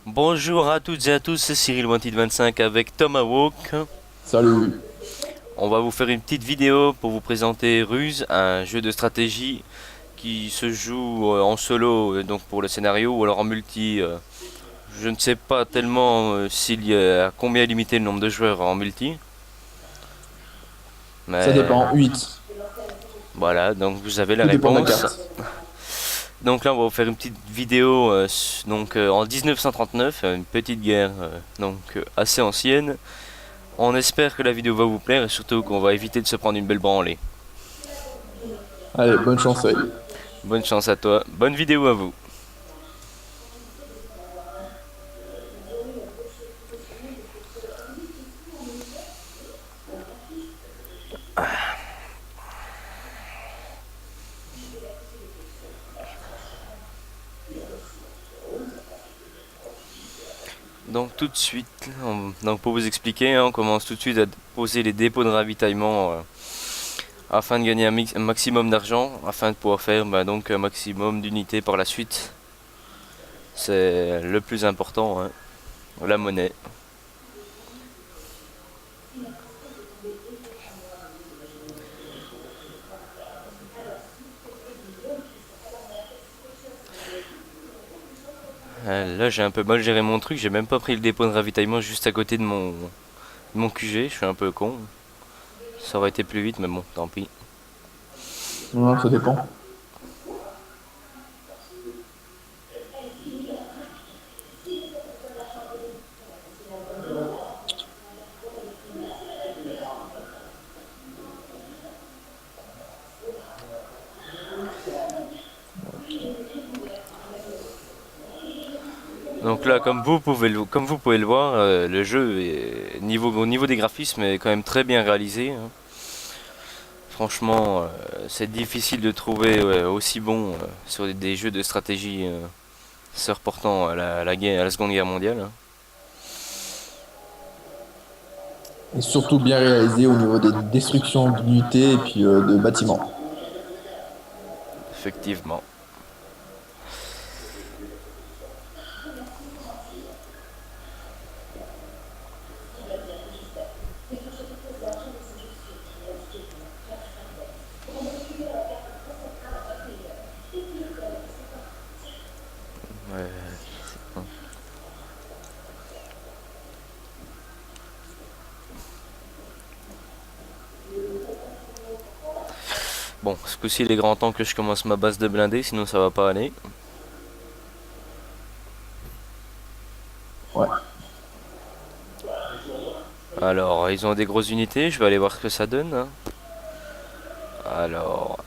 Bonjour à toutes et à tous, c'est Cyril Wanted25 avec Tomahawk. Salut. On va vous faire une petite vidéo pour vous présenter Ruse, un jeu de stratégie qui se joue en solo, donc pour le scénario, ou alors en multi. Je ne sais pas tellement s'il y a combien limité le nombre de joueurs en multi, Ça mais dépend. 8. voilà, donc vous avez la Tout dépend de la réponse. carte. Donc là, on va vous faire une petite vidéo en 1939, une petite guerre assez ancienne. On espère que la vidéo va vous plaire et surtout qu'on va éviter de se prendre une belle branlée. Allez, bonne chance. Ouais. Bonne chance à toi, bonne vidéo à vous. Donc tout de suite, donc pour vous expliquer, on commence tout de suite à poser les dépôts de ravitaillement afin de gagner un maximum d'argent, afin de pouvoir faire donc un maximum d'unités par la suite. C'est le plus important, hein, la monnaie. Là j'ai un peu mal géré mon truc, j'ai même pas pris le dépôt de ravitaillement juste à côté de mon QG, je suis un peu con. Ça aurait été plus vite mais bon, tant pis. Non, ça dépend. Donc là, comme vous pouvez le voir, le jeu au niveau des graphismes est quand même très bien réalisé, hein. Franchement, c'est difficile de trouver aussi bon sur des jeux de stratégie se reportant à la Seconde Guerre mondiale, hein. Et surtout bien réalisé au niveau des destructions d'unités et puis de bâtiments. Effectivement. Bon, ce coup-ci, il est grand temps que je commence ma base de blindés, sinon ça va pas aller. Ouais. Alors, ils ont des grosses unités, je vais aller voir ce que ça donne, hein. Alors,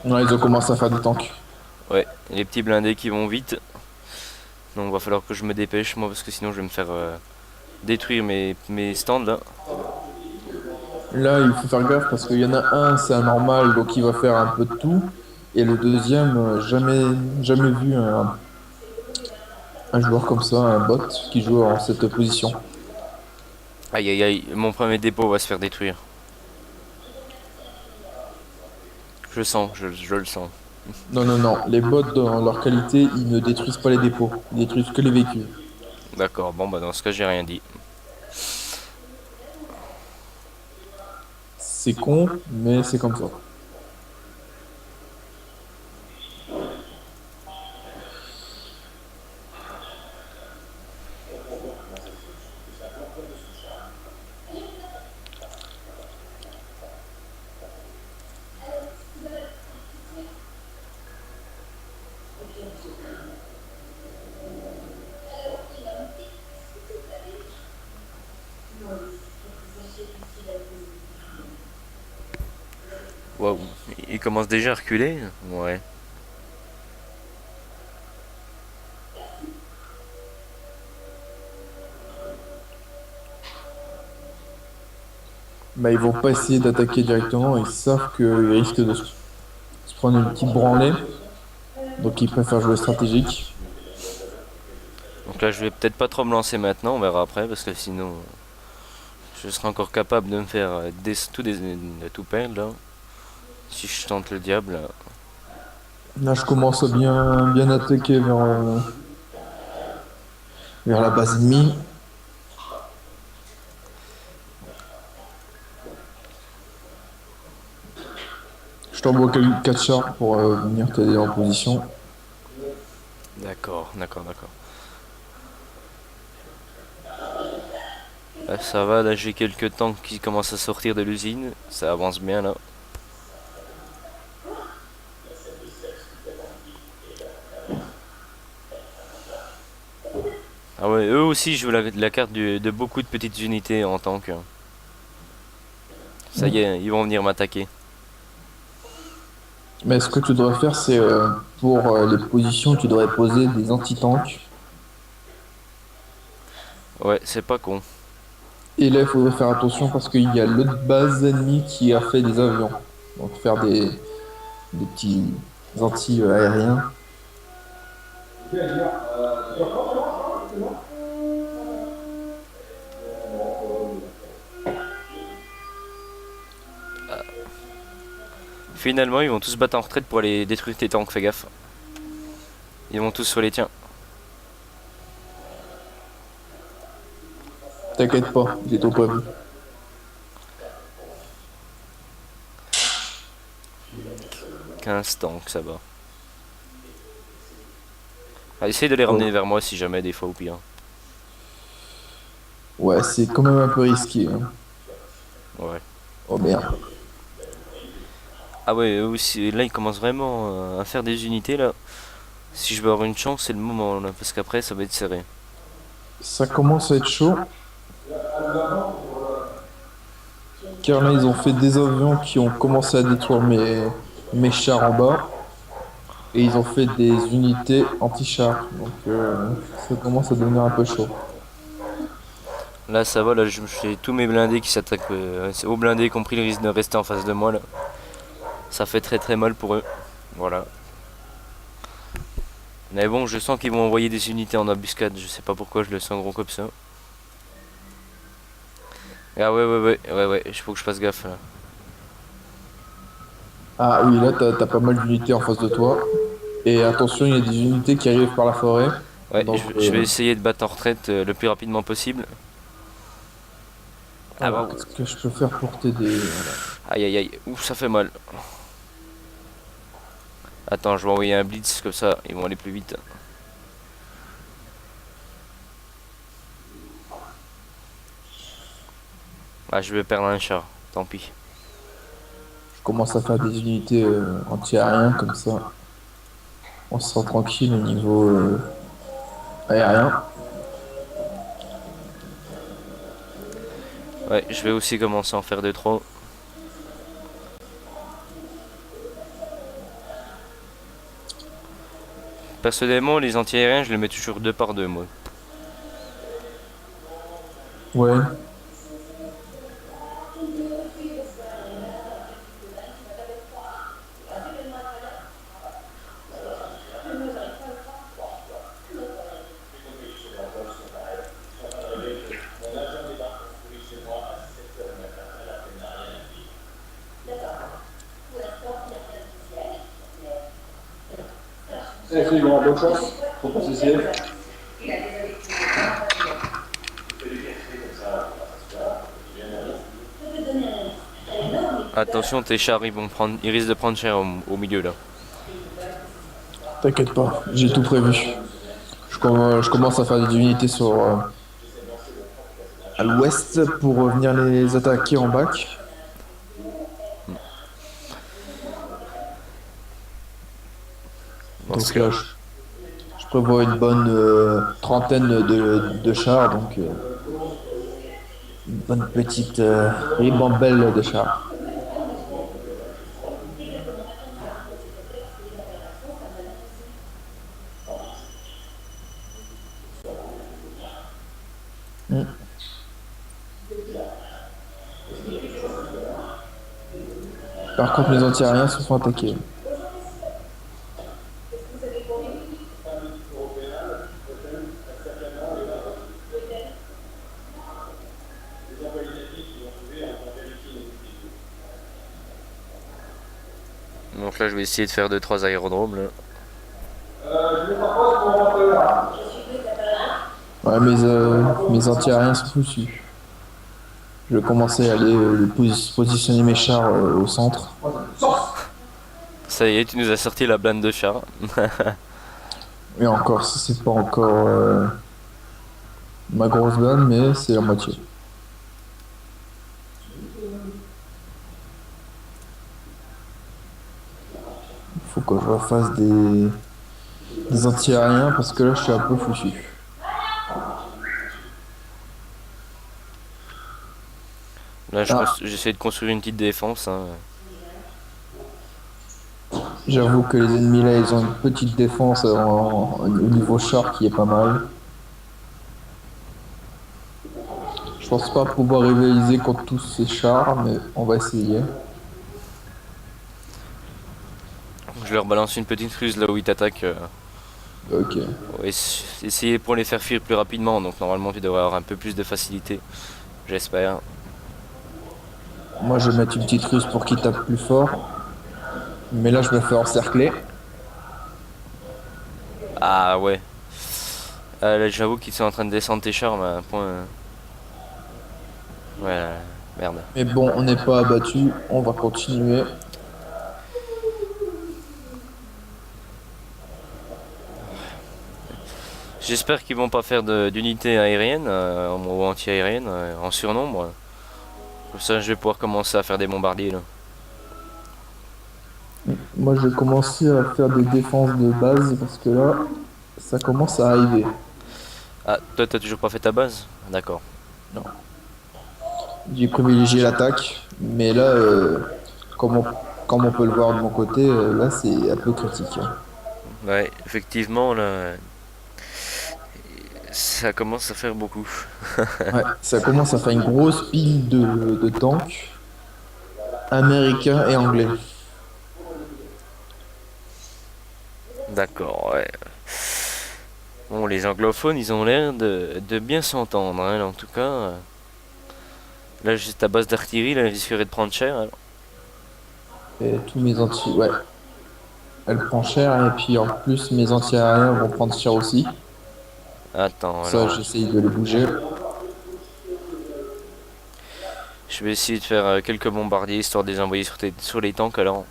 Non, ils ont commencé à faire des tanks. ouais, les petits blindés qui vont vite. Donc, va falloir que je me dépêche, moi, parce que sinon je vais me faire détruire mes stands là. Là, il faut faire gaffe parce qu'il y en a un, c'est un normal, donc il va faire un peu de tout. Et le deuxième, jamais vu un joueur comme ça, un bot qui joue en cette position. Aïe aïe aïe, mon premier dépôt va se faire détruire. Je le sens, je le sens. Non, non, non. Les bots, dans leur qualité, ils ne détruisent pas les dépôts. Ils détruisent que les véhicules. D'accord, bon bah dans ce cas j'ai rien dit. C'est con, mais c'est comme ça. Waouh, il commence déjà à reculer. Ouais. Bah, ils vont pas essayer d'attaquer directement. Ils savent qu'ils risquent de se prendre une petite branlée. Donc ils préfèrent jouer stratégique. Donc là je vais peut-être pas trop me lancer maintenant, on verra après parce que sinon je serai encore capable de me faire de tout perdre là. Si je tente le diable. Là, je commence à bien attaquer vers la base ennemie. Je t'envoie 4 chars pour venir t'aider en position. D'accord, d'accord, d'accord. Là, ça va, là j'ai quelques tanks qui commencent à sortir de l'usine. Ça avance bien là. Ah ouais, eux aussi jouent la carte de beaucoup de petites unités en tank. Ça y Mm. est, ils vont venir m'attaquer. Mais ce que tu devrais faire, c'est pour les positions, tu devrais poser des anti-tanks. Ouais, c'est pas con. Et là, il faudrait faire attention parce qu'il y a l'autre base ennemie qui a fait des avions. Donc faire des petits anti-aériens. Finalement, ils vont tous se battre en retraite pour aller détruire tes tanks, fais gaffe. Ils vont tous sur les tiens. T'inquiète pas, j'ai tout prévu. 15 tanks, ça va. Ah, essaye de les Oh. ramener vers moi si jamais, des fois au pire. Ouais, c'est quand même un peu risqué, hein. Ouais. Oh merde. Ah ouais, eux aussi, là ils commencent vraiment à faire des unités là. Si je veux avoir une chance, c'est le moment là, parce qu'après ça va être serré. Ça commence à être chaud, car là, ils ont fait des avions qui ont commencé à détruire mes chars en bas, et ils ont fait des unités anti-chars. Donc, ça commence à devenir un peu chaud. Là ça va, là j'ai tous mes blindés qui s'attaquent aux blindés, y compris le risque de rester en face de moi là. Ça fait très très mal pour eux. Voilà. Mais bon, je sens qu'ils vont envoyer des unités en embuscade, je sais pas pourquoi je le sens gros comme ça. Ah ouais, il faut que je fasse gaffe là. Ah oui, là, t'as pas mal d'unités en face de toi. Et attention, il y a des unités qui arrivent par la forêt. Ouais, Donc, je vais essayer de battre en retraite le plus rapidement possible. Ah bah, alors, qu'est-ce que je peux faire pour t'aider? Alors, aïe aïe aïe, ouf, ça fait mal. Attends, je vais envoyer un blitz comme ça, ils vont aller plus vite. Ah, je vais perdre un char, tant pis. je commence à faire des unités anti-aériens comme ça. On se sent tranquille au niveau aérien. Ouais, je vais aussi commencer à en faire 2-3. Personnellement, les anti-aériens, je les mets toujours 2 par 2 moi. Ouais. Allez, Philippe, bonne chance. Faut pas s'essayer. Attention, tes chars, ils risquent de prendre cher au milieu là. T'inquiète pas, j'ai tout prévu. Je commence à faire des unités à l'ouest pour venir les attaquer en bac. Dans ce Donc cas. là, je prévois une bonne trentaine de chars, donc une bonne petite ribambelle de chars. Mm. Par contre, mes anti-aériens se font attaquer. Donc là, là, je vais essayer de faire 2-3 aérodromes là. Ouais, mes anti-aériens sont foutus. Je vais commencer à aller positionner mes chars au centre. Ça y est, tu nous as sorti la blinde de char. Et encore, c'est pas encore ma grosse blinde, mais c'est la moitié. Il faut que je refasse des anti-aériens parce que là, je suis un peu foutu. Là, Ah, j'essaie de construire une petite défense, hein. j'avoue que les ennemis là, ils ont une petite défense au niveau char qui est pas mal. Je pense pas pouvoir rivaliser contre tous ces chars, mais on va essayer. Je leur balance une petite ruse là où ils t'attaquent. Ok. Ouais, essayer pour les faire fuir plus rapidement. Donc normalement, tu devrais avoir un peu plus de facilité. J'espère. Moi, je vais mettre une petite ruse pour qu'ils tapent plus fort. Mais là, je me fais encercler. Ah ouais. Là, j'avoue qu'ils sont en train de descendre tes chars, mais à un point. Ouais, merde. Mais bon, on n'est pas abattu. On va continuer. J'espère qu'ils vont pas faire d'unités aériennes ou anti-aériennes en surnombre. Comme ça, je vais pouvoir commencer à faire des bombardiers là. Moi, je vais commencer à faire des défenses de base parce que là, ça commence à arriver. Ah, toi, t'as toujours pas fait ta base? D'accord. Non. J'ai privilégié l'attaque. Mais là, comme on peut le voir de mon côté, là, c'est un peu critique, hein. Ouais, effectivement, là, ça commence à faire beaucoup. Ouais, ça commence à faire une grosse pile de tanks américains et anglais. D'accord, ouais. Bon, les anglophones, ils ont l'air de bien s'entendre, hein, en tout cas. Là, juste ta base d'artillerie, là, elle risquerait de prendre cher, alors. Et tous mes anti... Ouais, elle prend cher et puis en plus mes anti-aériens vont prendre cher aussi. Attends, Ça, alors. j'essaye de les bouger. Je vais essayer de faire quelques bombardiers histoire de les envoyer sur les tanks, alors.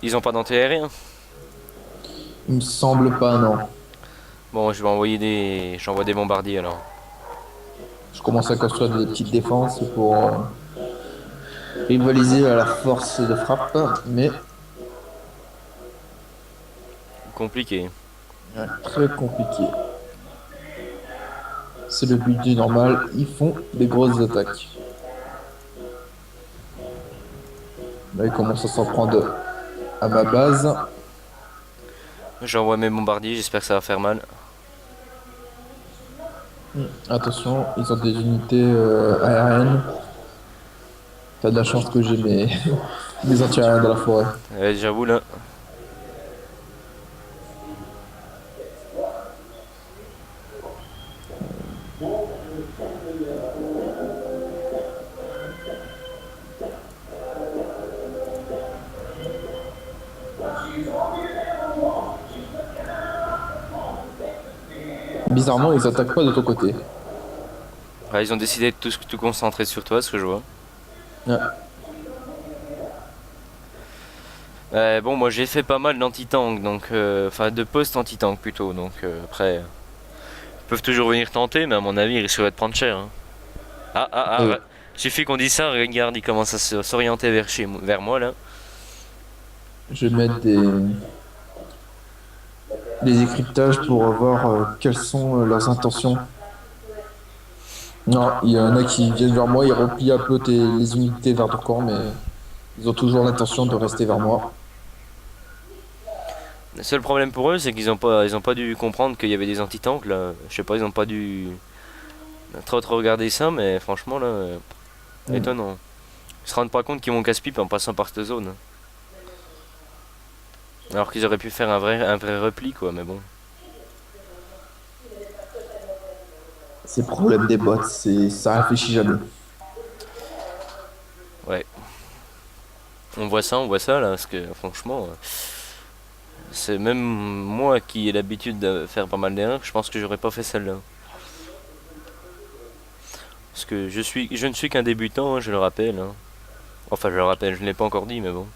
Ils ont pas d'anti-aérien? Il me semble pas, non. Bon, je vais envoyer des. J'envoie des bombardiers, alors. Je commence à construire des petites défenses pour rivaliser à la force de frappe, mais Compliqué. ouais, très compliqué. C'est le but du normal. Ils font des grosses attaques. Là, ils commencent à s'en prendre à ma base. J'envoie mes bombardiers, j'espère que ça va faire mal. Attention, ils ont des unités aériennes. T'as de la chance que j'ai mes anti-aériens dans la forêt. J'avoue, là. Bizarrement, ils attaquent pas de ton côté. Ouais, ils ont décidé de tout concentrer sur toi, ce que je vois. Ouais. Bon, moi j'ai fait pas mal d'anti-tank, donc enfin de post anti-tank plutôt, donc après ils peuvent toujours venir tenter, mais à mon avis ils risqueraient de prendre cher, hein. Euh, Suffit qu'on dise ça, regarde, il commence à s'orienter vers moi là. je vais mettre des décryptages pour voir quelles sont leurs intentions. Non, il y en a qui viennent vers moi, ils replient un peu les unités vers ton camp, mais ils ont toujours l'intention de rester vers moi. Le seul problème pour eux, c'est ils ont pas dû comprendre qu'il y avait des anti-tanks là. Je sais pas, ils ont pas dû trop regarder ça, mais franchement là, Mm. étonnant. Ils se rendent pas compte qu'ils vont casse-pipe en passant par cette zone, hein. Alors qu'ils auraient pu faire un vrai repli quoi, mais bon. C'est le problème des bots, ça réfléchit jamais. Ouais. On voit ça là, parce que franchement, c'est même moi qui ai l'habitude de faire pas mal d'erreurs, je pense que j'aurais pas fait celle-là. Parce que je ne suis qu'un débutant, hein, je le rappelle, hein. Enfin, je le rappelle, je ne l'ai pas encore dit, mais bon.